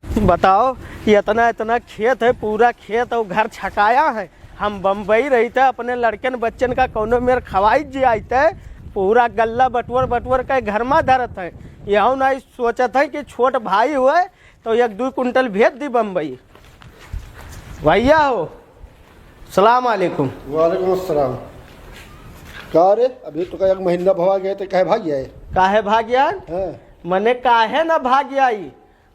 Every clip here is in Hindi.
बताओ, इतना इतना खेत है, पूरा खेत और घर छकाया है। हम बम्बई रहते अपने लड़कन बच्चन का कोनो मेर खवाई जी आते, पूरा गल्ला बटवर बटवर का घर में धरत है। यह नहीं सोचत है कि छोट भाई हुए तो 1-2 कुंटल भेज दी बम्बई। भैया हो, सलाम अलैकुम। वालेकुम अस्सलाम। का रे अभी तो का 1 महीना भवा गए तो कहे भाग गया है? काहे भाग गया? मने काहे ना भाग गया?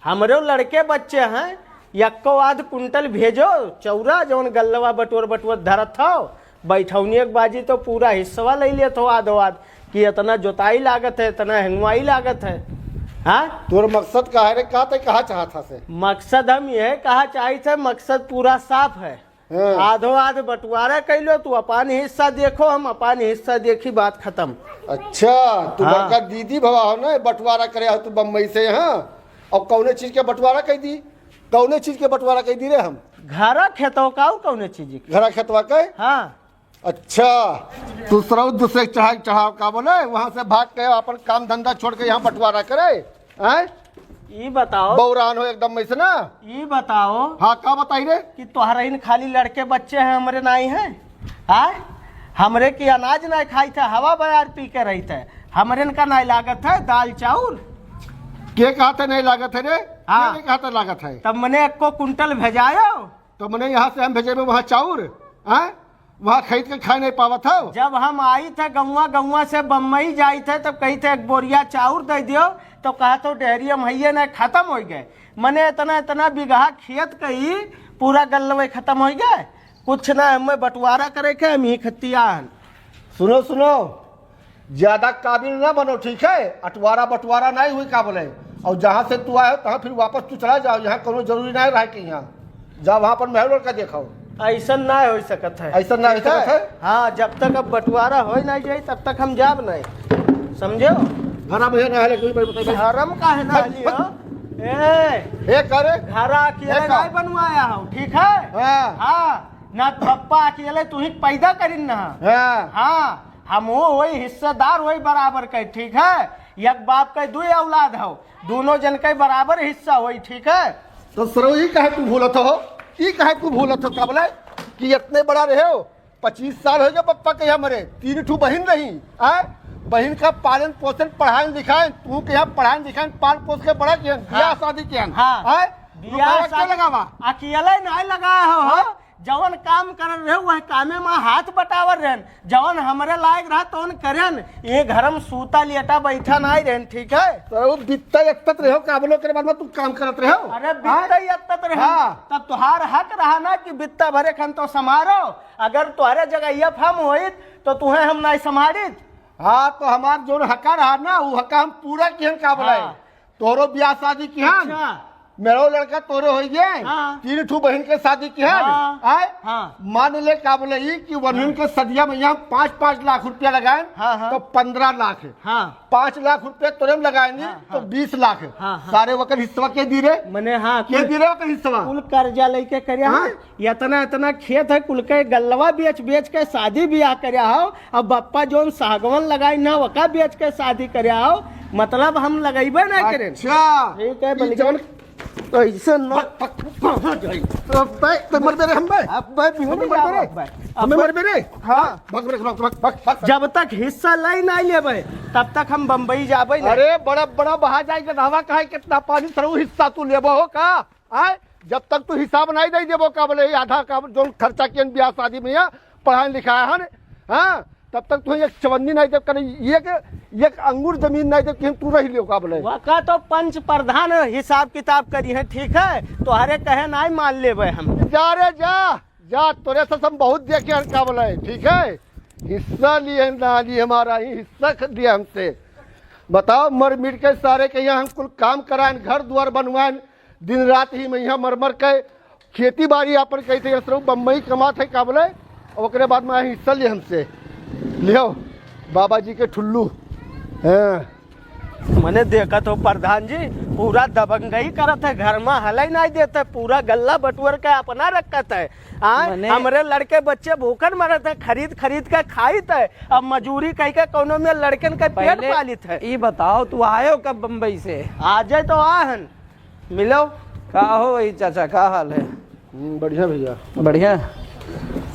हमरे लड़के बच्चे हैं, 1 कुंटल भेजो चौरा जौन गल्लवा बटवर बटवर धरत हो। बैठौनी एक बाजी तो पूरा हिस्सा ले लेत हो आधो आध कि इतना जोताई लागत है, इतना हंगवाई लागत है। हाँ, तोर मकसद का है रे? का ते कहा चाहता से? मकसद हम ये कहा चाही थे, मकसद पूरा साफ है। आधो आध बंटवारा कैलो, तू अपन हिस्सा देखो, हम अपन हिस्सा देखी, बात खत्म। अच्छा, तू बड़का दीदी भवा हो ना, बंटवारा करे हो तू बम्बई से? हाँ, और कौने चीज के बंटवारा कह दी? कौने चीज के बंटवारा कह दी रे? हम घरा खेतों का कौने चीज? घरा खेतवा के? हाँ। अच्छा, तू सरऊ दूसरे चढ़ाव का बोले, वहाँ से भाग के अपन काम धंधा छोड़ के यहाँ बंटवारा करे? ये बताओ, बौरान हो एकदम ऐसे ना। ये बताओ। हाँ, का बताई रे? कि तुम्हारे इन खाली लड़के बच्चे हैं, हमरे नहीं हैं? हाँ, हमरे की अनाज नहीं खाई थे, हवा बयार पी के रही थे। हमरे इनका नहीं लागत है दाल चाउर? के कहते नहीं लागत है रे? हाँ, के कहते लागत है? तब मैंने 1 कुंटल भेजायो। तो मैंने यहाँ से हम भेजे में वहाँ चाउर वहाँ खरीद के खा नहीं पावा था। जब हम आई थे गौवा से बम्बई जाई थे, तब कही थे 1 बोरिया चाउर दे दियो, तो कहा तो डेयरी हम है ना खत्म हो गए। मैंने इतना बीघा खेत कही पूरा गल्लवे खत्म हो गए। कुछ ना हमें बंटवारा करे के, हम ही खतियान। सुनो सुनो, ज्यादा काबिल ना बनो, ठीक है? अटवारा बंटवारा नहीं हुई का बोले। और जहाँ से तू आए हो तहाँ फिर वापस तू चला जाओ, यहाँ कोनो जरूरी नहीं रहा कि यहाँ जाओ, वहाँ पर महल का देखो। ऐसा ना हो सकत है, ऐसा ना हो सकत है। हाँ, जब तक अब बंटवारा हो नहीं जाए तब तक हम जाब नहीं, समझो? घरा में ना है, हरम का है ना लियो। ए करे घरा अकेले नहीं बनवाया हूँ, ठीक है? हाँ, ना पप्पा अकेले तू ही पैदा करीन ना। हाँ, हम वही हिस्सेदार वही बराबर के, ठीक है? 1 बाप के 2 औलाद हो, दोनों जन के बराबर हिस्सा वही, ठीक है? तो सरो ही कहे तू भूलत हो, ये कहे तू भूलत हो का बोले कि इतने बड़ा रहे हो? 25 साल हो गए पप्पा के यहाँ मरे, 3 ठू बहन रही। बहन का पालन पोषण पढ़ाई लिखाई, तू के यहाँ पढ़ाई लिखाई पाल पोष के बड़ा किया, ब्याह शादी किया। अकेले नहीं लगाया हो, जवन काम कर रहे वह कामे में हाथ बटावर रहन, जवन हमरे लायक रहा तो करेन। ये घर में सूता लेटा बैठा नहीं रहन, ठीक है? तो बित्ता यत्तत रहो काबलो के बाद में तू काम करत रहो। अरे बित्ता यत्तत रहो, तब तुहार हक रहा ना कि बित्ता भरे खन तो समारो। अगर तुम्हारे जगह ये फम होई तो तुम्हें हम नहीं संभालित। हाँ, तो हमार जो हका रहा ना, वो हका हम पूरा किहन का बोला। तोरो ब्याह शादी किहन, मेरो लड़का तोरे हो गए। 3 ठू बहन के शादी की है। मान ले का बोले कि वनन के सदिया में यहाँ 5-5 लाख रुपया लगाए, तो 15 लाख है। 5 लाख रुपया तोरे में लगाएंगे तो 20 लाख है। सारे वक्त हिस्सा के दी रे मने? हाँ, के दी रे वक्त हिस्सा? कुल कर्जा लेके करया है, इतना खेत है, कुल के गल्लवा बेच के शादी ब्याह करया हो। अब बप्पा जोन सागवन लगाई ना वका बेच के शादी करया हो, मतलब हम लगेबे नहीं करें। अच्छा, ठीक है, बलिजन ऐसे न जब तक हिस्सा लाई नहीं लेबे तब तक हम बम्बई जाबे। अरे बड़ा बड़ा बहा जाएगा हवा कहा कितना पानी सरू हिस्सा तू लेबो हो का? जब तक तू हिसाब नहीं दे देबो का बोले आधा का जो खर्चा किया ब्याह शादी में पढ़ाई लिखाया है, हाँ, तब तक तू एक चवन्नी नहीं दे कर, एक अंगूर जमीन नहीं दे कि तू रही लियो का बोले। वका तो पंच प्रधान हिसाब किताब करी है, ठीक है? तो हरे कहे नहीं मान लेबे हम। जा रे जा, तोरे से हम बहुत देखे हैं का बोले, ठीक है? हिस्सा लिए ना लिए, हमारा ही हिस्सा दिया हमसे। बताओ, मर मिट के सारे के यहाँ हम कुल काम कराएं, घर द्वार बनवाएं, दिन रात ही में यहाँ मर के खेती बाड़ी अपन कही थे बम्बई कमात है का बोले। और बाद में हिस्सा लिए हमसे, लियो बाबा जी के ठुल्लू। मैंने देखा तो प्रधान जी पूरा दबंगई करत है, घर में हल नहीं देते, पूरा गल्ला बटवर के अपना रखत है। हमारे लड़के बच्चे भूखन मरत है, खरीद के खाइत है। अब मजूरी कह के कोनो में लड़कन के पेट पालित है। ये बताओ, तू आयो कब बम्बई से? आ जाए तो आहन मिलो। का हो भाई चाचा, का हाल है? बढ़िया भैया। बढ़िया।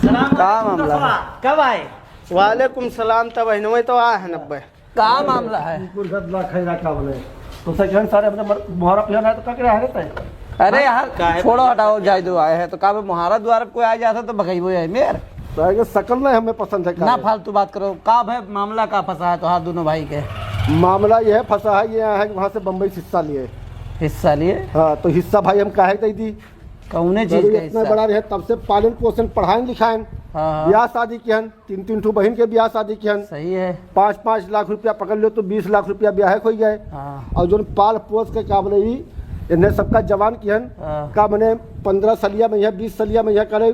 का मामला है? कब आए? वालेकुम सलाम। तब अहनवे तो आए हैं 90। का मामला है? का बोले तो सेकंड सारे अपने मुहारा पियाना है तो क्या करे रहते हैं। अरे यार छोड़ो हटाओ, जाए दो आए हैं तो का मुहारा द्वार कोई आ जाता तो भगाई वो है मेर तो शकल नहीं हमें पसंद है। ना फालतू बात करो। का भाई मामला का फंसा है तो हाथ दोनों भाई के? मामला यह फंसा है, ये है कि वहाँ से बम्बई से हिस्सा लिए। हिस्सा लिए? हाँ तो हिस्सा भाई हम काहे दे दी, कौने चीज का इतना हिस्सा? बड़ा रहे तब से पालन पोषण पढ़ाएं लिखाएं, हाँ, ब्याह शादी किहन, 3-3 ठो बहन के ब्याह शादी किहन, सही है। 5-5 लाख रुपया पकड़ लो तो 20 लाख रुपया ब्याह हो गए। हाँ, और जो पाल पोस के काबले इन्हें सबका जवान किहन हाँ। का मैंने 15 सलिया में यह 20 सलिया में यह करे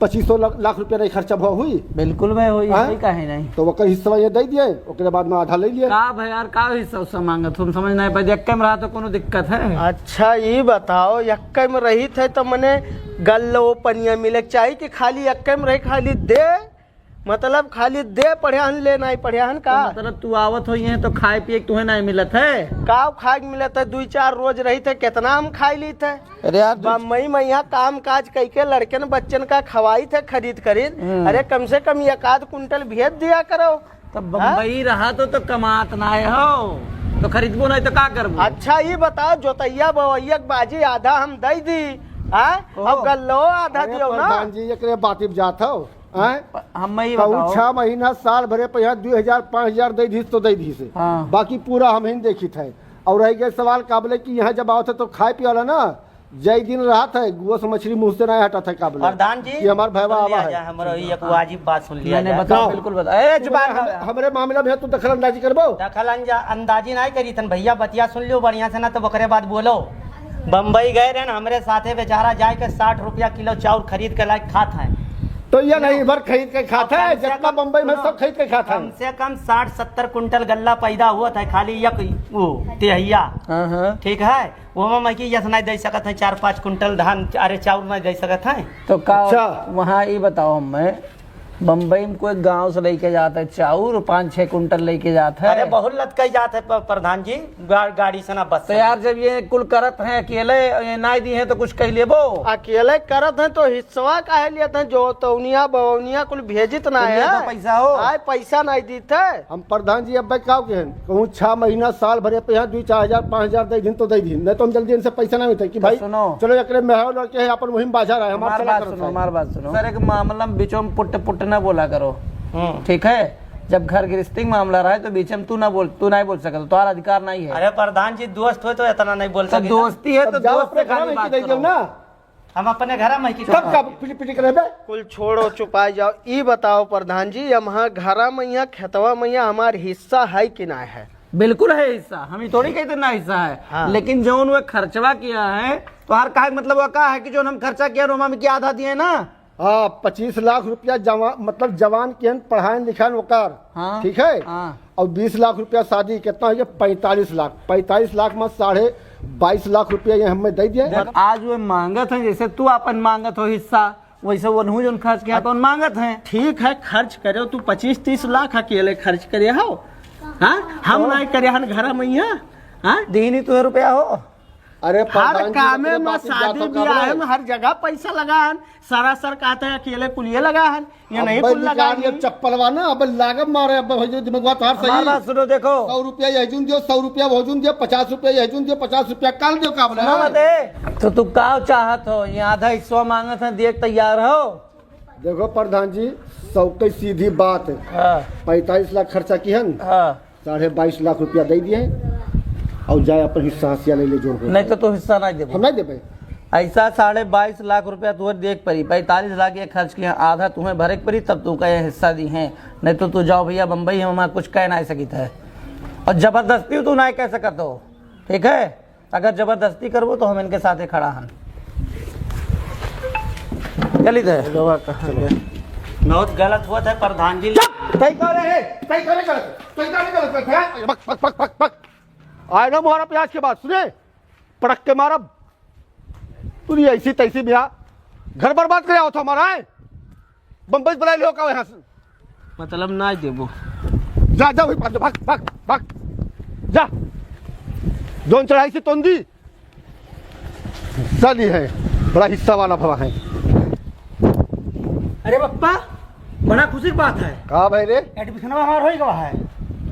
2500 लाख रुपया नहीं खर्चा हुआ हुई बिल्कुल मैं हुई हाँ? है काहे नहीं। तो वो हिस्सा ये दे दिए, उसके बाद में आधा ले लिए। का भाई यार का हिस्सा उससे मांगा तुम समझ नहीं पाए? यक्के में रहा तो कोनो दिक्कत है? अच्छा ये बताओ, यक्के में रही थे तो मने गल्लो पनिया मिले चाहिए कि खाली यक्के में रही खाली दे, मतलब खाली दे पढ़ियान ले नहीं पढ़ियान का तो मतलब तू आवत हो ये तो खाए पिए के तुम्हें नहीं मिलत है? काव खाए के मिले थे 2-4 रोज रही थे, कितना हम खाई ली थे। अरे यार बम्बई में यहाँ काम काज कई के लड़कन बच्चन का खवाई थे खरीद खरीद। अरे कम से कम 1-आध कुंटल भेज दिया करो। तो बम्बई रहा तो कमात ना हो तो खरीदबो नहीं तो का करबो? अच्छा ये बताओ, जोतैया बवैया के बाजी आधा हम दे दी अब गल्लो आधा दियो ना। प्रधान जी एकरे बातिब जात हो हम ही कहूँ बताओ। 6 महीना साल भरे पे यहाँ 2000-5000 दे दी तो दे दी से हाँ। बाकी पूरा हम ही देखी थे। और रह गए सवाल काबले की यहाँ जब आओ थे तो खाए पिया ना जय दिन रहा था गुआ से मछली मुंह से नहीं हटा था काबले। प्रधान जी कि हमारे भैया आवा है। हमारा एक वाजिब बात सुन लिया मैंने जाए। बताओ, बिल्कुल बताओ। ए जुबान हमारे मामले में तू दखल अंदाजी करबो। दखल अंदाजी नहीं करी थन भैया, बतिया सुन लियो बढ़िया से ना तो बकरे बाद बोलो। बम्बई गए रहे ना हमरे साथे बेचारा जाए के 60 रुपया किलो चाउर खरीद के लायक खात है। तो ये नहीं भर खरीद के खाता है, जितना बम्बई में सब खरीद के खाता कम है। से कम 60-70 कुंटल गल्ला पैदा हुआ था खाली एक वो तेहिया। हाँ हाँ। ठीक है, वो मैं की यस नहीं दे सकत है 4-5 कुंटल धान अरे चाउर नहीं दे सकत है। तो का अच्छा। वहाँ ये बताओ हमें बम्बई में कोई गांव से लेके जाता है चाउर 5-6 कुंटल लेके जाता अरे है। बहुत लटकाई जाते है प्रधान जी, गाड़ी से ना बस तो से। यार जब ये कुल करत हैं अकेले ये नहीं दी है तो कुछ कह लेबो। अकेले करत हैं तो हिस्सा काहे लिए थे, जो तौनिया बवनिया कुल भेजित ना है। तो पैसा हो आए पैसा नहीं दी थे। हम प्रधान जी अब क्या कहन कहूँ 6 महीना साल भरे पे यहाँ 2-4,000-5,000 दे दिन तो दे दिन, नहीं तो हम जल्दी इनसे पैसा नहीं मिलते कि भाई सुनो। चलो एकरे में है लड़के है अपन मुहिम बाजार है हमारी हमारा बात सुनो, हमारी बात सुनो। सर एक मामला में बीचों में पुट पुट ना बोला करो, ठीक है? जब घर गृहस्थी मामला रहा है तो बीच में तू नहीं बोल सकता, तुम्हारा अधिकार नहीं है। अरे प्रधान जी दोस्त हो तो इतना नहीं बोल तो सकते। दोस्ती है तो जाओ दोस्त अपने से घर खाली में बात दे दियो करो। ना, हम अपने घर में की तब का पिटी करे बे। कुल छोड़ो चुपाई जाओ। ई बताओ प्रधान जी, यहाँ घरा मैया खेतवा मैया हमार हिस्सा है कि ना है? बिल्कुल है हिस्सा, हम ही थोड़ी कहते ना हिस्सा है। हाँ। लेकिन जो वो खर्चवा किया है तो हर का मतलब वो का है कि जो हम खर्चा किया रोमा में क्या आधा दिए ना। हाँ 25 लाख रुपया मतलब जवान के पढ़ाए लिखाए ओकर, हाँ। ठीक है। हाँ। और 20 लाख रुपया शादी कितना है 45 लाख। 45 लाख में 22.5 लाख रुपया ये हमें दे दिए। देख, आज वो मांगत है जैसे तू अपन मांगत हो हिस्सा, वैसे वो नहीं जो खर्च किया तो उन मांगत है। ठीक है खर्च करे, तू 25-30 लाख अकेले खर्च करे हो। हाँ हम नहीं करे हन घरा मैया। हाँ दीनी तुहे रुपया हो। अरे हर प्रधान जी, कामे अपने में बात से शादी जातो ब्याह काबले। में हर जगह पैसा लगा हन। सारा सर कहते हैं अकेले कुलिये लगा हन, ये नहीं कुल लगा ये चप्पलवा ना अब लागब मारे अब भैया दिमाग तार हमारी सही। बात सुनो, देखो 100 रुपया यहजून दियो, 100 रुपया भोजून दियो, 50 रुपया यहजून दियो, 50 रुपया काल दियो काबले। सुनो मत। तो तू का चाहत हो, ये आधा हिस्सा मांगत है, देख तैयार हो? देखो प्रधान जी सबके सीधी बात है, हाँ 45 लाख खर्चा की है, हाँ। 22.5 लाख रुपया दे दिए और जाए अपन हिस्सा हसिया ले ले जोड़ के। नहीं तो तू हिस्सा नहीं दे। हम नहीं देवे। ऐसा 22.5 लाख रुपया तुम्हें देख पड़ी, 45 लाख ये खर्च किया, आधा तुम्हें भरे पड़ी तब तू का ये हिस्सा दी है। नहीं तो तू जाओ भैया बम्बई हम हमारा कुछ कह नहीं सकी है। और जबरदस्ती तू नहीं कह सकत हो, ठीक है? अगर जबरदस्ती करबो तो हम इनके साथ ही खड़ा हन। चली थे बहुत गलत हुआ था प्रधान जी। आए ना मोहरा प्याज के बाद सुने पड़क के मारा तू ऐसी तैसी बिहा घर बर्बाद करे आओ था हमारा है बम्बई से बुला लियो का यहाँ से मतलब ना देबो। जा जा वही भाग भाग भाग भाग जा जोन चढ़ाई से तोंदी हिस्सा लिए हैं, बड़ा हिस्सा वाला भवा है। अरे पप्पा बड़ा खुशी की बात है, कहा भाई रे? एडमिशन हमारा हो गया है।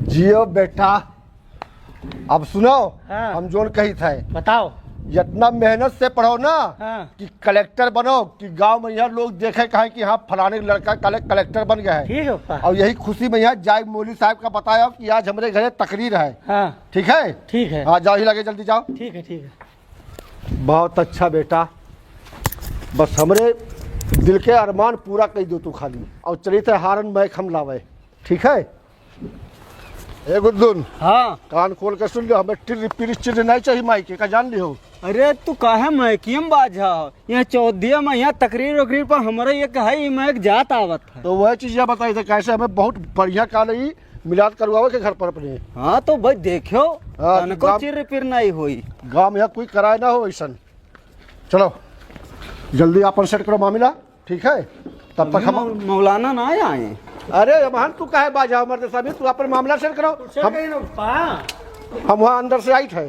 जियो बेटा। अब सुनो, हाँ। हम जोन कही थे, बताओ। जितना मेहनत से पढ़ो ना हाँ। कि कलेक्टर बनो, कि गांव में यहाँ लोग देखे कहे कि हाँ फलाने लड़का कलेक्टर बन गया है। ठीक है पप्पा। और यही खुशी में यहाँ जाए मौलवी साहब का बताया कि आज हमारे घरे तकरीर है। हाँ ठीक है? ठीक है। हाँ जाओ ही लगे, जल्दी जाओ। ठीक है ठीक है। बहुत अच्छा बेटा, बस हमरे दिल के अरमान पूरा कर दो तू खाली, और चली थे हारन मैक हम लावे। ठीक है? ए गुद्दुन, हाँ। कान खोल के सुन लो, हमें टिर पिर चिर नहीं चाहिए माइके का, जान लियो। अरे तू काहे मैकियम बाजा यहाँ चौदिया में यहाँ तकरीर वकरीर पर हमारे ये कहे मैं एक जात आवत है। तो वह चीज ये बताई थे कैसे हमें बहुत बढ़िया काल मिलाद करवावे के घर पर अपने। हाँ तो भाई देखो हाँ, तनको गाँव- चिर पिर नहीं हुई। गाँव में यहाँ कोई कराए ना हो ऐसा। चलो जल्दी अपन सेट करो मामला। ठीक है? तब तक हम मौलाना ना आए। अरे अमान तू काहे बाजा हमारे सामने, तू अपन मामला सेट करो। हम वहाँ अंदर से आई थे।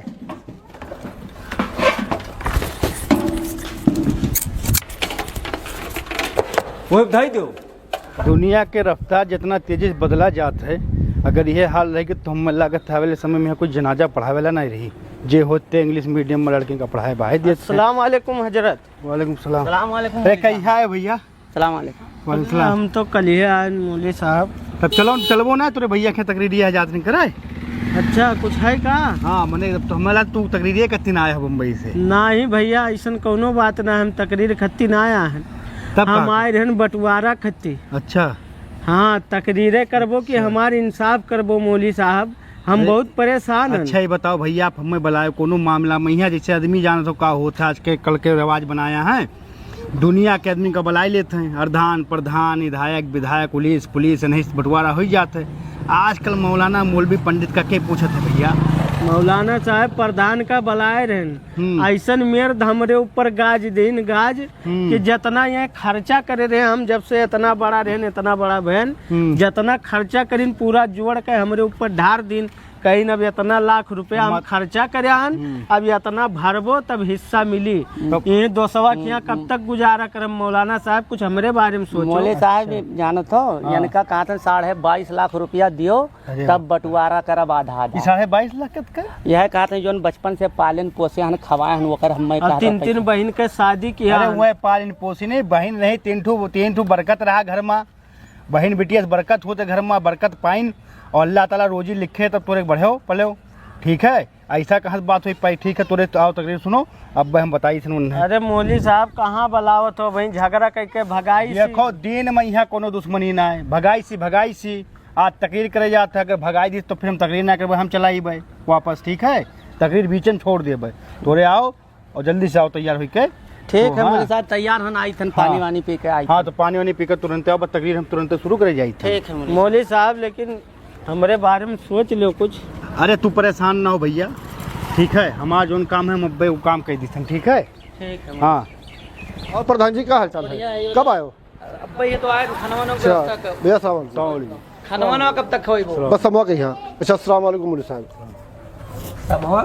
वो बधाई दो। दुनिया के रफ्तार जितना तेजी से बदला जात है, अगर यह हाल रहे कि तो हम लागत आवेले समय में यहाँ कुछ जनाजा पढ़ावेला नहीं रही, जे होते इंग्लिश मीडियम में लड़के का पढ़ाए बाहे दिए। अस्सलाम वालेकुम हजरत। वालेकुम सलाम। सलाम वालेकुम। अरे कैसा है भैया? सलाम वालेकुम। वालेकुम सलाम। हम तो कल ही आए मौलवी साहब। तब चलो चलबो ना, तेरे भैया के तकरीरी आजाद नहीं कराए। अच्छा कुछ है का? हाँ मने तो हमारा तू तकरीरी कत्ती ना आया बम्बई से। नहीं भैया ऐसा कोनो बात ना, हम तकरीर खत्ती ना आया है, तब हम कहा? आए रहन बंटवारा खत्ती। अच्छा हाँ तकरीरें करबो कि हमार इंसाफ करबो मौलवी साहब, हम बहुत परेशान हैं। अच्छा ये बताओ भैया, आप हमें बुलाए कोनो मामला में यहाँ जैसे आदमी जाना तो का होता है, आज के कल के रिवाज बनाया है, दुनिया के आदमी का बुलाए लेते हैं, अर्धान प्रधान विधायक विधायक पुलिस नहीं बंटवारा हो जाते है। आजकल मौलाना मौलवी पंडित का क्या पूछते है भैया? मौलाना साहब प्रधान का बलाए रहन, ऐसन मेर हमरे ऊपर गाज दिन गाज कि जितना यहाँ खर्चा करे रहे, हम जब से इतना बड़ा रहन इतना बड़ा बहन, जितना खर्चा करीन पूरा जोड़ के हमरे ऊपर ढार दिन, कहीं अब इतना लाख रुपया हम खर्चा करे हन, अब इतना भरबो तब हिस्सा मिली। ये दोसवा के यहाँ कब तक गुजारा करम? मौलाना साहब कुछ हमरे बारे में सोचो। मौलवी साहब जानत हो, इनका कहा था 22.5 लाख रुपया दियो तब बंटवारा करब आधा आधा। 22.5 लाख का यह कहा था जो बचपन से पालन पोसे हन खवाए हन वकर हम और तीन बहन के शादी किया। अरे वह पालन पोसी नहीं, बहन रही तीन ठू बरकत रहा घर में, बहन बेटिया से बरकत होते घर में, बरकत पाइन और अल्लाह ताला रोजी लिखे तब तोरे बढ़े पले। ठीक है? ऐसा कहाँ से बात हुई पाई? ठीक है तोरे तो आओ तकरीर सुनो, अब हम बताई सुन। अरे मौलवी साहब कहाँ बलावत हो भाई, झगड़ा करके भगाई सी। देखो दिन में यहाँ कोनो दुश्मनी ना है, भगाई सी आज तकरीर करे जाता है, अगर भगाई दी तो फिर हम तकरीर ना करबे, हम चलाई भाई वापस। ठीक है? तकरीर बीच में छोड़ दे भाई, तोरे आओ और जल्दी से आओ तैयार हो के। ठीक है हाँ। मौलवी साहब तैयार हन आई थन, पानी वानी पी के आई। हाँ तो पानी वानी पीकर तुरंत आओ, बस तकरीर हम तुरंत शुरू करे जाई। ठीक है मौलवी। मौलवी साहब लेकिन हमरे बारे में सोच लो कुछ। अरे तू परेशान ना हो भैया, ठीक है? हमारा जो काम है हम अब्बे वो काम कर दी। ठीक है? ठीक है हाँ और प्रधान जी का हाल चाल है? कब आयो? अब ये तो आए खाना अच्छा भैया साहब, खाना कब तक खोई वो बस हम के यहाँ। अच्छा अस्सलाम वालेकुम मौलवी साहब। सब हो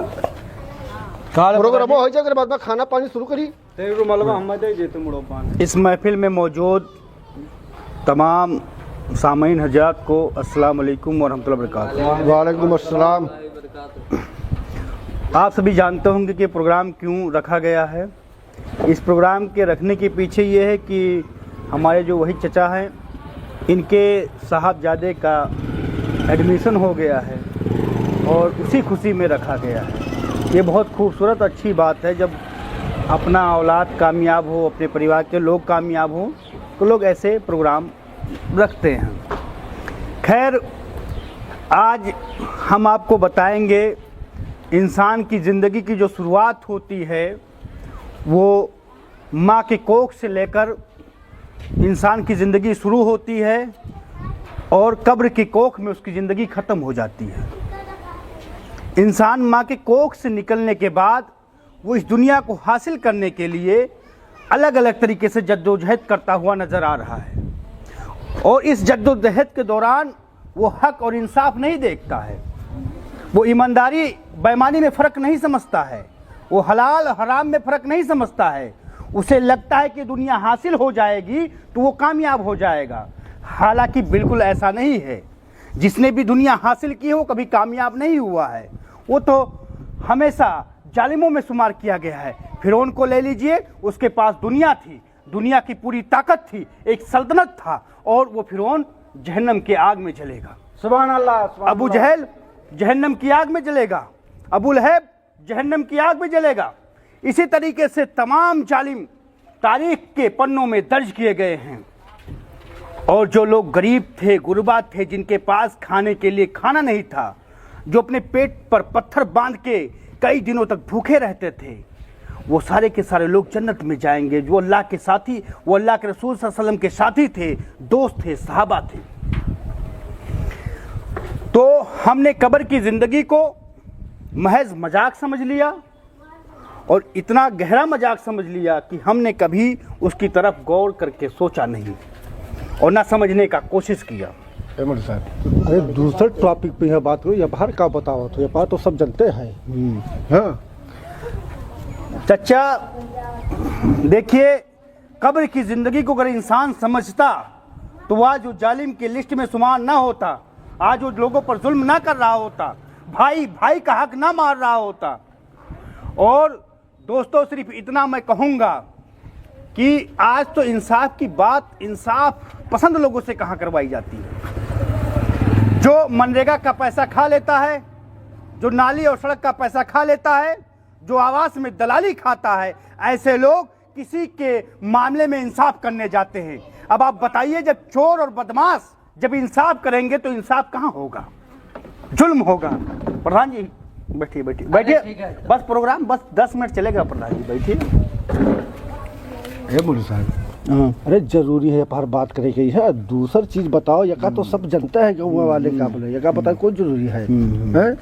प्रोग्राम हो जाए बाद में खाना पानी शुरू करी। रुमालवा हम दे देते मुड़ो पान। इस महफिल में मौजूद तमाम सामीन हजरात को अस्सलाम वालेकुम वरहमतुल्लाहि वबरकातुहू। वालेकुम अस्सलाम। आप सभी जानते होंगे कि प्रोग्राम क्यों रखा गया है। इस प्रोग्राम के रखने के पीछे ये है कि हमारे जो वही चचा हैं, इनके साहबजादे का एडमिशन हो गया है और उसी खुशी में रखा गया है। ये बहुत खूबसूरत अच्छी बात है, जब अपना औलाद कामयाब हो, अपने परिवार के लोग कामयाब हों तो लोग ऐसे प्रोग्राम रखते हैं। खैर आज हम आपको बताएंगे इंसान की ज़िंदगी की जो शुरुआत होती है वो माँ के कोख से लेकर इंसान की ज़िंदगी शुरू होती है और कब्र की कोख में उसकी ज़िंदगी ख़त्म हो जाती है। इंसान माँ के कोख से निकलने के बाद वो इस दुनिया को हासिल करने के लिए अलग अलग तरीके से जद्दोजहद करता हुआ नज़र आ रहा है और इस जद्दोजहद के दौरान वो हक और इंसाफ नहीं देखता है, वो ईमानदारी बेईमानी में फ़र्क नहीं समझता है, वो हलाल हराम में फ़र्क नहीं समझता है। उसे लगता है कि दुनिया हासिल हो जाएगी तो वो कामयाब हो जाएगा। हालांकि बिल्कुल ऐसा नहीं है। जिसने भी दुनिया हासिल की है वो कभी कामयाब नहीं हुआ है। वो तो हमेशा जालिमों में शुमार किया गया है। फिरौन को ले लीजिए, उसके पास दुनिया थी, दुनिया की पूरी ताकत थी, एक सल्तनत था, और वो फिरौन जहन्नम के आग में जलेगा। सुभान अल्लाह, सुभान अबू अल्लाह। जहल जहन्नम की आग में जलेगा, अबू लहब जहन्नम की आग में जलेगा। इसी तरीके से तमाम जालिम तारीख के पन्नों में दर्ज किए गए हैं। और जो लोग गरीब थे, गुरबा थे, जिनके पास खाने के लिए खाना नहीं था, जो अपने पेट पर पत्थर बांध के कई दिनों तक भूखे रहते थे, वो सारे के सारे लोग जन्नत में जाएंगे। जो अल्लाह के साथी, वो अल्लाह के रसूल सल्लल्लाहु अलैहि वसल्लम के साथी थे, दोस्त थे, सहाबा थे। तो हमने कब्र की ज़िंदगी को महज मजाक समझ लिया, और इतना गहरा मजाक समझ लिया कि हमने कभी उसकी तरफ गौर करके सोचा नहीं और ना समझने का कोशिश किया। अहमद साहब, अरे दूसरे टॉपिक पे यह बात करो, ये बाहर का बताओ, तो ये बात तो सब जानते हैं। हाँ, चचा देखिए, कब्र की ज़िंदगी को अगर इंसान समझता तो आज जो जालिम की लिस्ट में शुमार ना होता, आज वो लोगों पर जुल्म ना कर रहा होता, भाई भाई का हक ना मार रहा होता। और दोस्तों, सिर्फ इतना मैं कहूँगा कि आज तो इंसाफ की बात इंसाफ पसंद लोगों से कहाँ करवाई जाती है। जो मनरेगा का पैसा खा लेता है, जो नाली और सड़क का पैसा खा लेता है, जो आवास में दलाली खाता है, ऐसे लोग किसी के मामले में इंसाफ करने जाते हैं। अब आप बताइए, जब चोर और बदमाश जब इंसाफ करेंगे तो इंसाफ कहाँ होगा, जुल्म होगा। प्रधान जी बैठिए बैठिए बैठिए, बस प्रोग्राम बस 10 मिनट चलेगा। प्रधान जी बैठिए। अहमद साहब, अरे जरूरी है बाहर बात करे गई है। दूसरी चीज बताओ, यका तो सब जनता है कि वो वाले का बोले, यका बताओ कौन जरूरी है, हैं?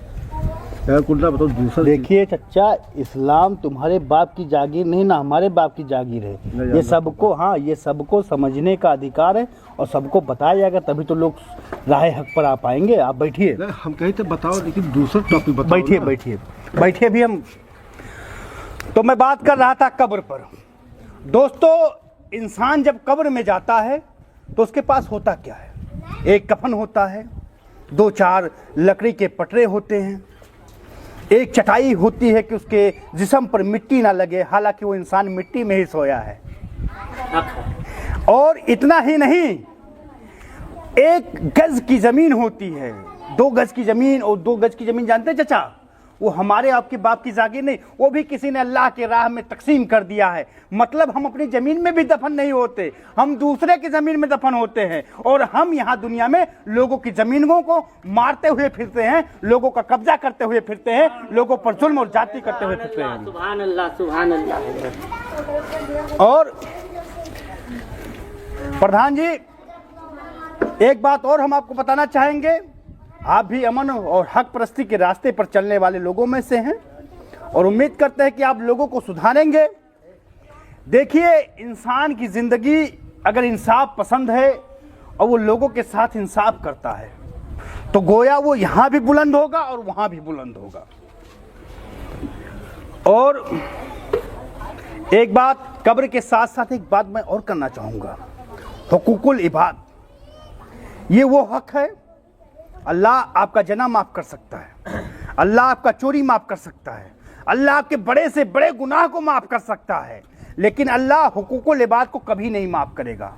कुंडा बताओ दूसरा। देखिए चचा, इस्लाम तुम्हारे बाप की जागीर नहीं ना हमारे बाप की जागीर है। ये सबको, हाँ, ये सबको समझने का अधिकार है और सबको बताया जाएगा, तभी तो लोग राह हक पर आ पाएंगे। आप बैठिए। हम कहीं तो बताओ, लेकिन दूसरा टॉपिक बताओ। बैठिए बैठिए बैठिए। भी हम तो मैं बात कर रहा था कब्र पर। दोस्तों, इंसान जब कब्र में जाता है तो उसके पास होता क्या है? एक कफन होता है, 2-4 लकड़ी के पटरे होते हैं, एक चटाई होती है कि उसके जिस्म पर मिट्टी ना लगे, हालांकि वो इंसान मिट्टी में ही सोया है। और इतना ही नहीं, 1 गज की जमीन होती है, 2 गज की जमीन। और 2 गज की जमीन जानते हैं चचा, वो हमारे आपके बाप की जागीर नहीं, वो भी किसी ने अल्लाह के राह में तकसीम कर दिया है। मतलब हम अपनी जमीन में भी दफन नहीं होते, हम दूसरे की जमीन में दफन होते हैं। और हम यहाँ दुनिया में लोगों की जमीनों को मारते हुए फिरते हैं, लोगों का कब्जा करते हुए फिरते हैं, लोगों पर जुल्म और जाति करते हुए फिरते हैं। सुभान अल्लाह, सुभान अल्लाह। और प्रधान जी, एक बात और हम आपको बताना चाहेंगे। आप भी अमन और हक परस्ती के रास्ते पर चलने वाले लोगों में से हैं और उम्मीद करते हैं कि आप लोगों को सुधारेंगे। देखिए, इंसान की ज़िंदगी अगर इंसाफ पसंद है और वो लोगों के साथ इंसाफ करता है तो गोया वो यहाँ भी बुलंद होगा और वहाँ भी बुलंद होगा। और एक बात कब्र के साथ साथ एक बात मैं और करना चाहूँगा, हुकूकुल इबाद। ये वो हक है, अल्लाह आपका जना माफ़ कर सकता है, अल्लाह आपका चोरी माफ़ कर सकता है, अल्लाह आपके बड़े से बड़े गुनाह को माफ़ कर सकता है, लेकिन अल्लाह हुकूकुल इबाद को कभी नहीं माफ़ करेगा।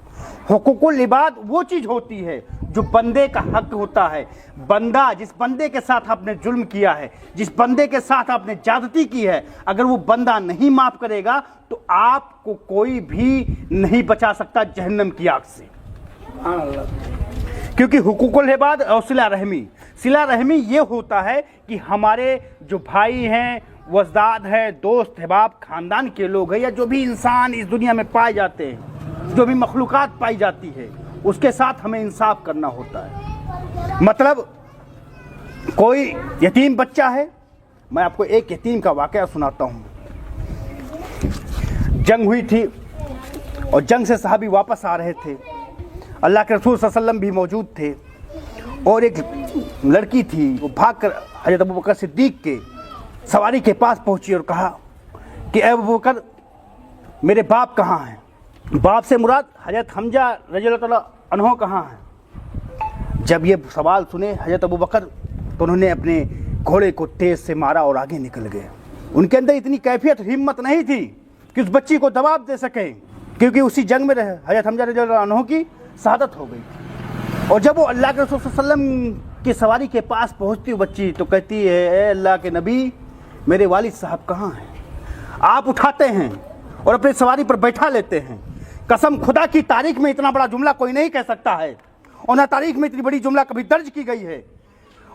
हुकूकुल इबाद वो चीज़ होती है जो बंदे का हक होता है। बंदा, जिस बंदे के साथ आपने जुल्म किया है, जिस बंदे के साथ आपने ज्यादती की है, अगर वो बंदा नहीं माफ़ करेगा तो आपको कोई भी नहीं बचा सकता जहन्नम की आग से। क्योंकि हुकूकुल इबाद और सिला रहमी ये होता है कि हमारे जो भाई हैं, वजदाद है, दोस्त अहबाब, खानदान के लोग हैं, या जो भी इंसान इस दुनिया में पाए जाते हैं, जो भी मखलूक़ात पाई जाती है, उसके साथ हमें इंसाफ करना होता है। मतलब कोई यतीम बच्चा है, मैं आपको एक यतीम का वाक़या सुनाता हूँ। जंग हुई थी और जंग से सहाबी वापस आ रहे थे, अल्लाह के रसूल सल्लल्लाहु अलैहि वसल्लम भी मौजूद थे, और एक लड़की थी, वो भागकर हज़रत अबू बकर सिद्दीक़ के सवारी के पास पहुंची और कहा, कि अबू बकर मेरे बाप कहाँ हैं, बाप से मुराद हजरत हमजा रज़ियल्लाहु ताला अन्हो कहाँ हैं। जब ये सवाल सुने हजरत अबू बकर तो उन्होंने अपने घोड़े को तेज से मारा और आगे निकल गए। उनके अंदर इतनी कैफियत हिम्मत नहीं थी कि उस बच्ची को जवाब दे सकें, क्योंकि उसी जंग में हजरत हमजा रज़ियल्लाहु अन्हु की शहादत हो गई। और जब वो अल्लाह के रसूल सल्लल्लाहु अलैहि वसल्लम की सवारी के पास पहुंचती बच्ची तो कहती है, ए अल्लाह के नबी, मेरे वालिद साहब कहाँ हैं। आप उठाते हैं और अपनी सवारी पर बैठा लेते हैं। कसम खुदा की तारीख में इतना बड़ा जुमला कोई नहीं कह सकता है, और ना तारीख में इतनी बड़ी जुमला कभी दर्ज की गई है,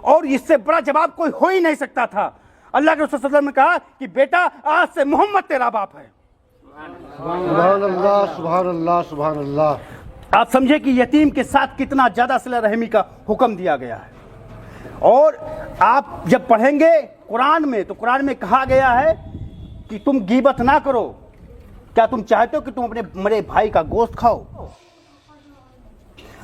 और इससे बड़ा जवाब कोई हो ही नहीं सकता था। अल्लाह के रसूल सल्लल्लाहु अलैहि वसल्लम ने कहा कि बेटा, आज से मोहम्मद तेरा बाप है। सुभान अल्लाह, सुभान अल्लाह, सुभान अल्लाह। आप समझे कि यतीम के साथ कितना ज्यादा सिला रहमी का हुक्म दिया गया है। और आप जब पढ़ेंगे कुरान में तो कुरान में कहा गया है कि तुम गीबत ना करो। क्या तुम चाहते हो कि तुम अपने मरे भाई का गोश्त खाओ?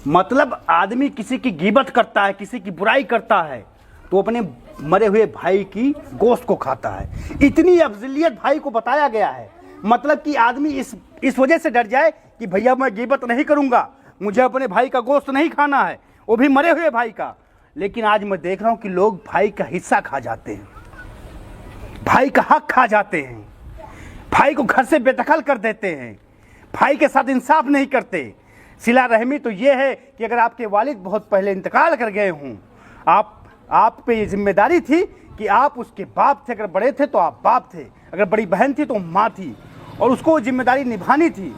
मतलब आदमी किसी की गीबत करता है, किसी की बुराई करता है तो अपने मरे हुए भाई की गोश्त को खाता है। इतनी अफजलियत भाई को बताया गया है, मतलब कि आदमी इस वजह से डर जाए कि भैया मैं गीबत नहीं करूंगा, मुझे अपने भाई का गोश्त नहीं खाना है, वो भी मरे हुए भाई का। लेकिन आज मैं देख रहा हूं कि लोग भाई का हिस्सा खा जाते हैं, भाई का हक खा जाते हैं, भाई को घर से बेदखल कर देते हैं, भाई के साथ इंसाफ नहीं करते। सिला रहमी तो ये है कि अगर आपके वालिद बहुत पहले इंतकाल कर गए हों, आप पे ये जिम्मेदारी थी कि आप उसके बाप थे। अगर बड़े थे तो आप बाप थे, अगर बड़ी बहन थी तो माँ थी, और उसको जिम्मेदारी निभानी थी।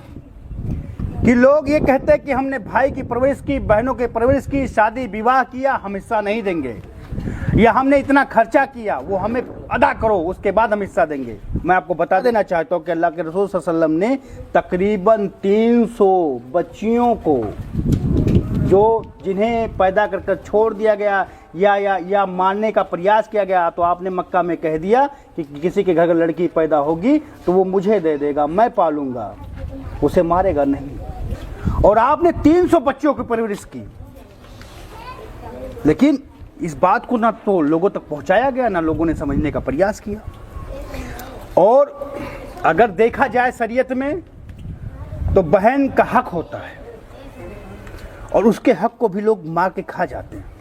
कि लोग ये कहते हैं कि हमने भाई की परवरिश की, बहनों की परवरिश की, शादी विवाह किया, हम हिस्सा नहीं देंगे, या हमने इतना खर्चा किया वो हमें अदा करो, उसके बाद हम हिस्सा देंगे। मैं आपको बता देना चाहता हूँ कि अल्लाह के रसूल सल्लल्लाहु अलैहि वसल्लम ने तकरीबन 300 बच्चियों को, जो जिन्हें पैदा कर छोड़ दिया गया या मारने का प्रयास किया गया, तो आपने मक्का में कह दिया कि किसी के घर का लड़की पैदा होगी तो वो मुझे दे देगा, मैं पालूंगा, उसे मारेगा नहीं। और आपने 300 बच्चों की परवरिश की। लेकिन इस बात को ना तो लोगों तक पहुंचाया गया, ना लोगों ने समझने का प्रयास किया। और अगर देखा जाए शरीयत में तो बहन का हक होता है, और उसके हक को भी लोग मार के खा जाते हैं।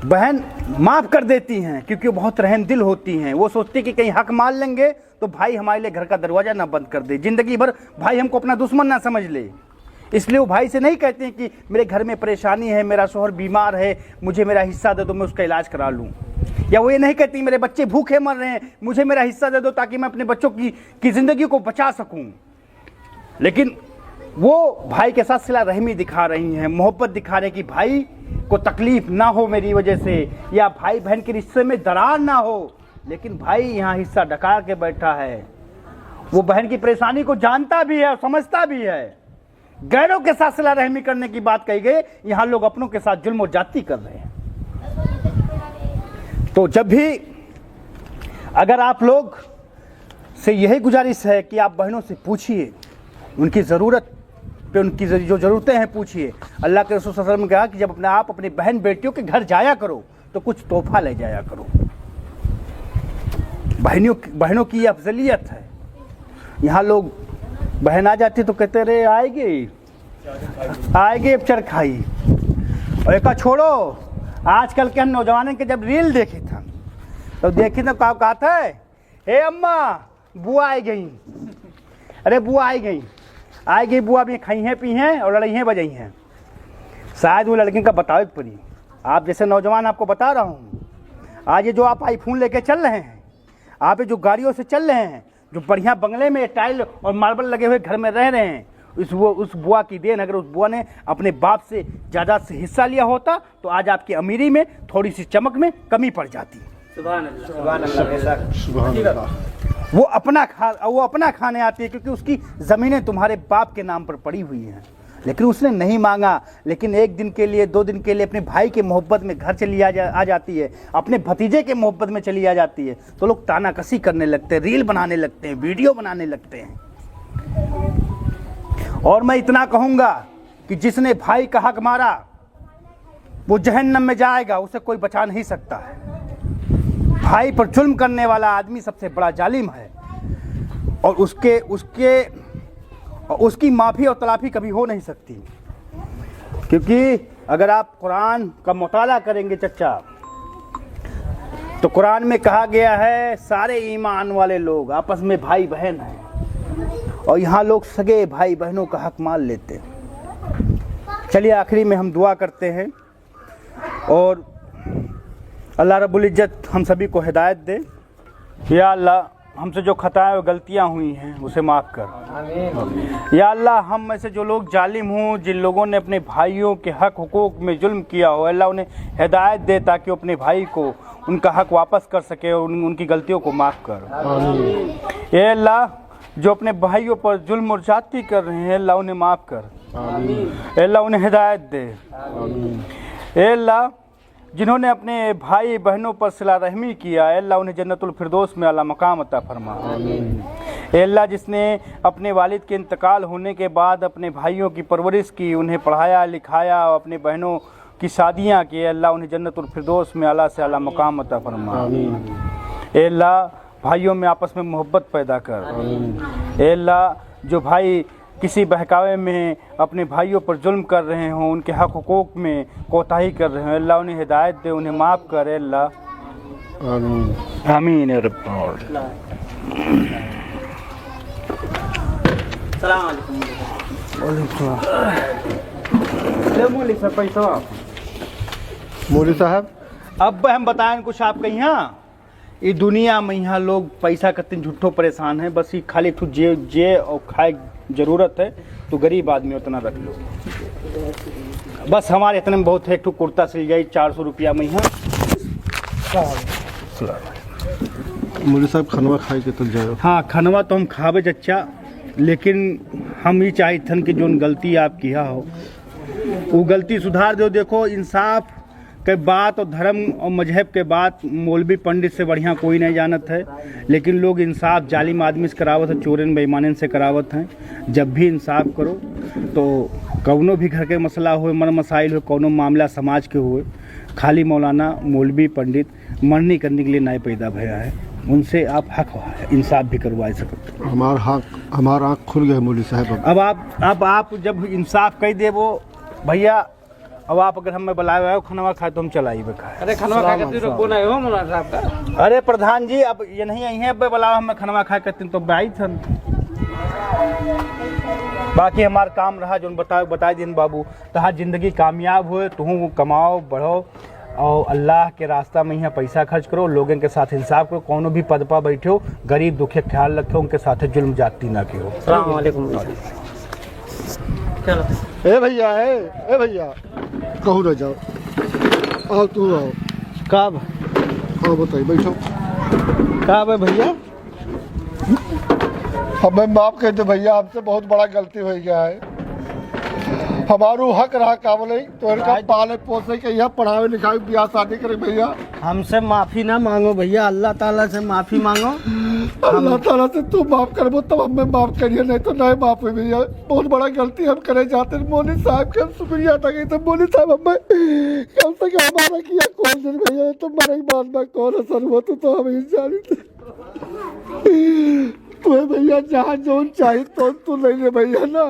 बहन माफ कर देती हैं क्योंकि वो बहुत रहम दिल होती हैं। वो सोचती कि कहीं हक मार लेंगे तो भाई हमारे लिए घर का दरवाजा ना बंद कर दे, जिंदगी भर भाई हमको अपना दुश्मन ना समझ ले। इसलिए वो भाई से नहीं कहते हैं कि मेरे घर में परेशानी है, मेरा शोहर बीमार है, मुझे मेरा हिस्सा दे दो, मैं उसका इलाज करा लूँ। या वो ये नहीं कहती मेरे बच्चे भूखे मर रहे हैं, मुझे मेरा हिस्सा दे दो ताकि मैं अपने बच्चों की ज़िंदगी को बचा सकूँ। लेकिन वो भाई के साथ सिला रहमी दिखा रही हैं, मोहब्बत दिखा रहे हैं कि भाई को तकलीफ ना हो मेरी वजह से, या भाई बहन के रिश्ते में दरार ना हो। लेकिन भाई यहाँ हिस्सा ढका के बैठा है, वो बहन की परेशानी को जानता भी है और समझता भी है। गैरों के साथ सिला रहमी करने की बात कही गई, यहाँ लोग अपनों के साथ जुल्म और जाती कर रहे हैं। तो जब भी अगर आप लोग से यही गुजारिश है कि आप बहनों से पूछिए, उनकी ज़रूरत पे उनकी जो ज़रूरतें हैं पूछिए। अल्लाह के रसूल सल्लल्लाहु अलैहि वसल्लम ने कहा कि जब आप अपनी बहन बेटियों के घर जाया करो तो कुछ तोहफा ले जाया करो। बहनों की ये अफजलियत है। यहाँ लोग बहन आ जाती तो कहते रहे आएगी अब चरखाई, और एक छोड़ो। आजकल के हम नौजवानों के जब रील देखे था तो देखे तो कहा था, हे अम्मा बुआ आई गई, अरे बुआ आई गई बुआ भी खाई हैं पी हैं और लड़ाई हैं बजाई हैं। शायद वो लड़की का बताओ पड़ी। आप जैसे नौजवान आपको बता रहा हूँ, आज ये जो आप आईफोन लेके चल रहे हैं, आप ये जो गाड़ियों से चल रहे हैं, जो बढ़िया बंगले में टाइल और मार्बल लगे हुए घर में रह रहे हैं, उस बुआ की देन। अगर उस बुआ ने अपने बाप से ज़्यादा से हिस्सा लिया होता तो आज आपकी अमीरी में थोड़ी सी चमक में कमी पड़ जाती। वो अपना खाने आती है क्योंकि उसकी ज़मीनें तुम्हारे बाप के नाम पर पड़ी हुई हैं, लेकिन उसने नहीं मांगा। लेकिन एक दिन के लिए, 2 दिन के लिए अपने भाई के मोहब्बत में घर चली आ जाती है, अपने भतीजे के मोहब्बत में चली आ जाती है, तो लोग तानाकसी करने लगते हैं, रील बनाने लगते हैं, वीडियो बनाने लगते हैं। और मैं इतना कहूँगा कि जिसने भाई का हक मारा वो जहन्नम में जाएगा, उसे कोई बचा नहीं सकता है। भाई पर जुल्म करने वाला आदमी सबसे बड़ा जालिम है। और उसकी माफ़ी और तलाफ़ी कभी हो नहीं सकती, क्योंकि अगर आप कुरान का मुताला करेंगे चच्चा, तो कुरान में कहा गया है सारे ईमान वाले लोग आपस में भाई बहन हैं, और यहाँ लोग सगे भाई बहनों का हक मान लेते हैं। चलिए आखिरी में हम दुआ करते हैं और अल्लाह रब्बुल इज़्ज़त हम सभी को हिदायत दे। या अल्लाह, हमसे जो खताएं और गलतियां हुई हैं उसे माफ़ कर। या अल्लाह, हम में से जो लोग जालिम हों, जिन लोगों ने अपने भाइयों के हक हुकूक में जुल्म किया हो, अल्लाह उन्हें हिदायत दे ताकि वो अपने भाई को उनका हक वापस कर सके और उनकी गलतियों को माफ़ कर। या अल्लाह, जो अपने भाइयों पर जुल्म और ज्यादती कर रहे हैं, अल्लाह उन्हें माफ़ कर। अल्लाह उन्हें हिदायत दे। अल्लाह, जिन्होंने अपने भाई बहनों पर सिला रहमी किया, अल्लाह उन्हें जन्नतुल फिरदौस में आला मकाम अता फरमा। अल्लाह, जिसने अपने वालिद के इंतकाल होने के बाद अपने भाइयों की परवरिश की, उन्हें पढ़ाया लिखाया और अपने बहनों की शादियाँ की, अल्लाह उन्हें जन्नतुल फिरदौस में आला से आला मकाम अता फरमा। अल्लाह, भाइयों में आपस में मोहब्बत पैदा कर। अल्लाह, जो भाई किसी बहकावे में अपने भाइयों पर जुल्म कर रहे हों, उनके हक हुकूक में कोताही कर रहे हैं, अल्लाह उन्हें हिदायत दे, उन्हें माफ़ करे। अल्लाह आमीन आमीन या रब्बल आलमीन। मौलवी साहब, अब हम बताएं कुछ आपके यहाँ ये दुनिया में यहाँ लोग पैसा करते झूठो परेशान हैं, बस ये खाली ठू जे और खाए ज़रूरत है तो गरीब आदमी उतना रख लो, बस हमारे इतने में बहुत है। एक ठू कुर्ता सिल जाए 400 रुपया में यहाँ। मौलवी साहब खनवा खाए के तो जाओ। हाँ, खनवा तो हम खावे चच्चा, लेकिन हम ये चाहते कि जो गलती आप किया हो वो गलती सुधार दो। देखो, इंसाफ के बात और धर्म और मजहब के बात मौलवी पंडित से बढ़िया कोई नहीं जानत है, लेकिन लोग इंसाफ जालिम आदमी से करावत है, चोरन बेईमानन से करावत हैं। जब भी इंसाफ करो तो कौनो भी घर के मसला हो, मर मसाइल हो, कौनो मामला समाज के हुए, खाली मौलाना मौलवी पंडित मरनी करने के लिए नहीं पैदा भया है, उनसे आप हक इंसाफ भी करवा सकते। हमारा आँख खुल गया मौलवी साहब। अब आप जब इंसाफ कह दे वो भैया, अब आप अगर हमें बुलाए हो खनवा खाए तो हम चलाई खाए। अरे खनवा खा के तू कौन आए हो मौलाना साहब का? अरे प्रधान जी, अब ये नहीं आई हैं, अब बुलाओ हमें खनवा खाए करते तो आई थन। बाकी हमारा काम रहा जो बता दिन बाबू, तहाँ जिंदगी कामयाब हुए, तुम कमाओ बढ़ो और अल्लाह के रास्ता में यहाँ पैसा खर्च करो, लोगों के साथ इंसाफ करो, कौनो भी पद पर बैठे हो, गरीब दुखे ख्याल रखो, उनके साथ जुल्म जाती ना की हो। ए भैया कहूँ रह जाओ, आओ तू आओ। कब आओ बताइए, बैठो। कब है भैया? हमें माफ़ कर दो भैया, हमसे बहुत बड़ा गलती हो गया है। हमारू हक रहा का बोले तो इनका पाले पोसे के यहाँ पढ़ावे लिखावे ब्याह शादी करे भैया। हमसे माफ़ी ना मांगो भैया, अल्लाह ताला से माफ़ी मांगो। अल्लाह ताला से तू माफ़ करबो तब हमें माफ़ करिए, नहीं तो नहीं माफ़ हुई भैया। बहुत बड़ा गलती हम करे जाते हैं। मौलवी साहब का शुक्रिया था कि तो मौलवी साहब हमें कम से कम हमारा किया कौन दिन भैया, तुम्हारे बात में कौन असर हुआ तो हम जानी थे। तुम्हें भैया जहाँ जो चाहिए तो तू ले ले भैया ना,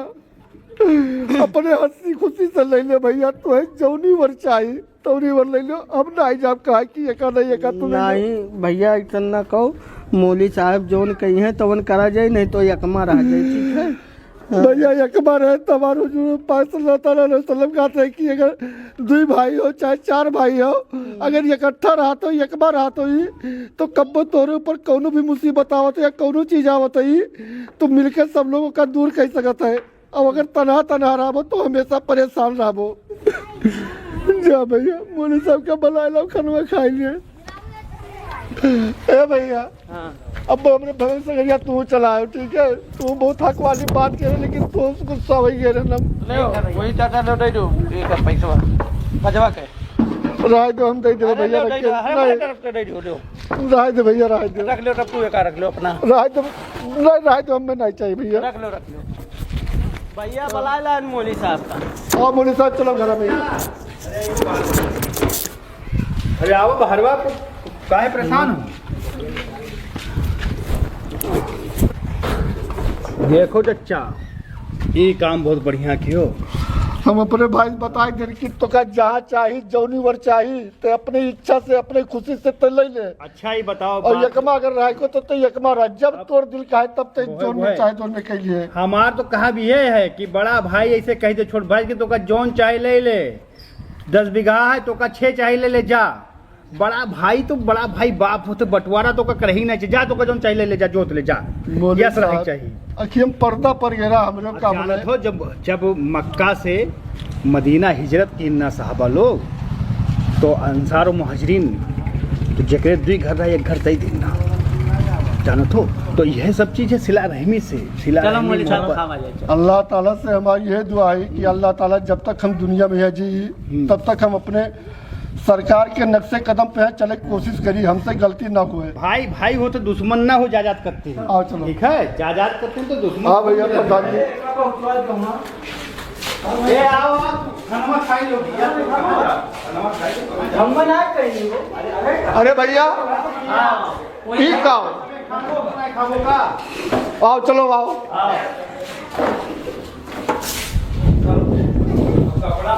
अपने हंसी खुशी से ले ले भैया। तो एक जौनी वर चाहिए तौनी वर ले लो, हम नहीं जाब कहा कि एका नहीं एका तू नहीं भैया, इतना कहो मौलवी साहब जोन कही है तो वन करा जाए, नहीं तो यकमा रह जाए। ठीक है भैया, यकमा रहे तमार हुजूर पाक सल्लल्लाहु अलैहि वसल्लम कहते हैं कि अगर 2 भाई हो चाहे 4 भाई हो, अगर इकट्ठा रहा तो यकमा रहा तो कब्बो तोरे ऊपर कौनो भी मुसीबत आवत या कौनो चीज आवत है तो मिलकर सब लोगों का दूर कर सकता है। अब अगर तनहा रहो तो हमेशा परेशान रहो। जा भैया, मौलवी साहब का बुला लो, खनवा खाई लिए। ए भैया, अब हमने भवन से गया तू चलाओ, ठीक है? तू बहुत हक वाली बात कह रहे, लेकिन तू गुस्सा हो गया ना। वही चाचा लौटाई दो एक पैसा बजवा के राय दो, हम दे दे भैया, रख राय दे भैया, राय दे, रख लो, तब तू एक रख लो अपना, राय दो, हमें नहीं चाहिए भैया। रख लो भैया बुला ला मौलवी साहब का। और मौलवी साहब चलो घर में। अरे आओ बहरवा, काहे परेशान हो? देखो चचा, ये काम बहुत बढ़िया कियो। हम अपने भाई बताए दिन कि तो का जहाँ चाहिए जौनी वर चाहिए तो अपनी इच्छा से अपनी खुशी से तो ले ले। अच्छा ही बताओ और बात। यकमा अगर रह को तो यकमा रह, जब तोर दिल का है तब तो वो है, जोन वो में है। चाहे जोन में के लिए। हमार तो कहा भी ये है कि बड़ा भाई ऐसे कही दे छोट भाई कि तो का जौन चाहे ले ले, 10 बीघा है तो का 6 चाहे ले ले जा। बड़ा भाई तो बड़ा भाई बाप हो तो बंटवारा तो का कर ही नहीं चाहिए, जा तो का जौन चाहे ले जा, जोत ले जा, मोदी यस रही साहब, चाहिए। अखियम पर्दा पर गिरा हमरे का बोले। जानत हो जब मक्का से मदीना हिजरत की ना साहबा लोग तो अंसार और मुहाजिरीन तो जकरे 2 घर रहा, 1 घर तई दिन ना जानत हो। तो यह सब चीज़ है सिला रहमी से, सिला चलो रहमी मौलवी साहब मोहब्बत। खावा जाए। अल्लाह ताला से हमारी यह दुआ है कि अल्लाह ताला जब तक हम दुनिया में है जी तब तक हम अपने सरकार के नक्शे कदम पे है चले कोशिश करी, हमसे गलती ना हुए। भाई भाई हो तो दुश्मन ना हो, जायदाद करते हैं। आओ चलो। ठीक है, जायदाद करते हैं तो दुश्मन। हाँ भैया प्रधान जी। ए आओ खाना खाई लो भैया, हम ना कहीं वो अरे भैया ठीक आओ, खाओ का आओ चलो आओ। कपड़ा